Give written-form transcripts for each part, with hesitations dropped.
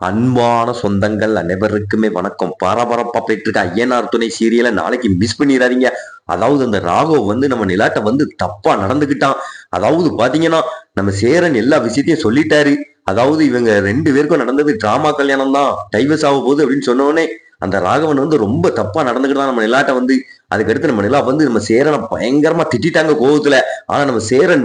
அன்பான சொந்தங்கள் அனைவருக்குமே வணக்கம். பரபரப்பா போயிட்டு இருக்க ஐயனார் துணை சீரியலை நாளைக்கு மிஸ் பண்ணிடாதீங்க. அதாவது அந்த ராகவ் நம்ம நிலாட்ட தப்பா நடந்துகிட்டான். அதாவது பாத்தீங்கன்னா நம்ம சேரன் எல்லா விஷயத்தையும் சொல்லிட்டாரு. அதாவது இவங்க 2 பேருக்கும் நடந்தது டிராமா கல்யாணம் தான், டைவர்ஸ் ஆக போகுது அப்படின்னு சொன்னோடனே அந்த ராகவன் ரொம்ப தப்பா நடந்துக்கிட்டான் நம்ம நிலாட்ட அதுக்கடுத்து நம்ம நிலா நம்ம சேரனை பயங்கரமா திட்டாங்க கோவத்துல. ஆனா நம்ம சேரன்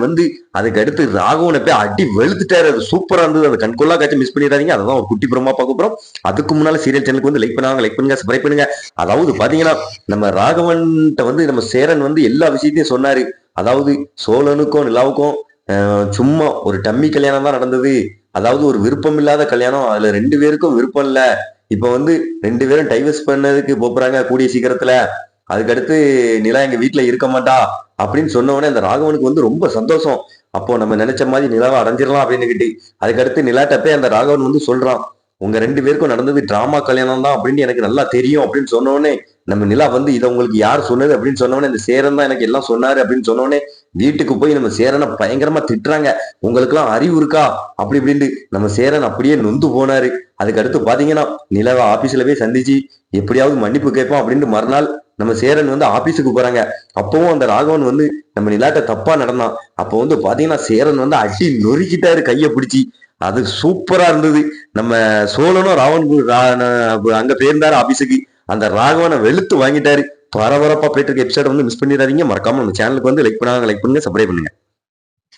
அதுக்கு அடுத்து ராகவனை போய் அடி வெளுத்துட்டாரு. அது சூப்பரா இருந்தது. அந்த கண்கொள்ளா காட்சி மிஸ் பண்ணிடாதீங்க. அதான் ஒரு குட்டி புறமா பார்க்க போறோம். அதுக்கு முன்னால சீரியல் சேனலுக்கு லைக் பண்ணுவாங்க, லைக் பண்ணுங்க, சப்ஸ்கிரைப் பண்ணுங்க. அதாவது பாத்தீங்கன்னா நம்ம ராகவன்கிட்ட நம்ம சேரன் எல்லா விஷயத்தையும் சொன்னாரு. அதாவது சோழனுக்கும் நிலாவுக்கும் சும்மா ஒரு டம்மி கல்யாணம் தான் நடந்தது. அதாவது ஒரு விருப்பம் இல்லாத கல்யாணம். அதுல 2 பேருக்கும் விருப்பம் இல்ல. இப்ப 2 பேரும் டைவர்ஸ் பண்ணதுக்கு போறாங்க கூடிய சீக்கிரத்துல. அதுக்கடுத்து நிலா எங்க வீட்டுல இருக்க மாட்டா அப்படின்னு சொன்ன உடனே அந்த ராகவனுக்கு ரொம்ப சந்தோஷம். அப்போ நம்ம நினைச்ச மாதிரி நிலாவை அடைஞ்சிடலாம் அப்படின்னு. அதுக்கடுத்து நிலாட்ட போய் அந்த ராகவன் சொல்றான், உங்க 2 பேருக்கும் நடந்தது டிராமா கல்யாணம் தான் அப்படின்னு எனக்கு நல்லா தெரியும் அப்படின்னு சொன்ன உடனே நம்ம நிலா இதை உங்களுக்கு யார் சொன்னது அப்படின்னு சொன்ன உடனே இந்த சேரன் தான் எனக்கு எல்லாம் சொன்னாரு அப்படின்னு சொன்ன உடனே வீட்டுக்கு போய் நம்ம சேரனை பயங்கரமா திட்டுறாங்க. உங்களுக்கு எல்லாம் அறிவு இருக்கா அப்படி இப்படின்ட்டு நம்ம சேரன் அப்படியே நொந்து போனாரு. அதுக்கு அடுத்து பாத்தீங்கன்னா நிலாவை ஆபீஸ்ல போய் சந்திச்சு எப்படியாவது மன்னிப்பு கேட்போம் அப்படின்னு மறுநாள் நம்ம சேரன் ஆபீஸுக்கு போறாங்க. அப்பவும் அந்த ராகவன் நம்ம நிலாட்ட தப்பா நடந்தான். அப்போ பாத்தீங்கன்னா சேரன் அடி நொறுக்கிட்டாரு கையை பிடிச்சி. அது சூப்பரா இருந்தது. நம்ம சோழனும் ராவன் அங்க போயிருந்தாரு ஆபீஸுக்கு. அந்த ராகவனை வெளுத்து வாங்கிட்டாரு. பரபரப்பா போயிட்டு இருக்க எபிசோட மிஸ் பண்ணிடாதீங்க. மறக்காம நம்ம சேனலுக்கு லைக் பண்ணுங்க, சப்ஸ்கிரைப் பண்ணுங்க.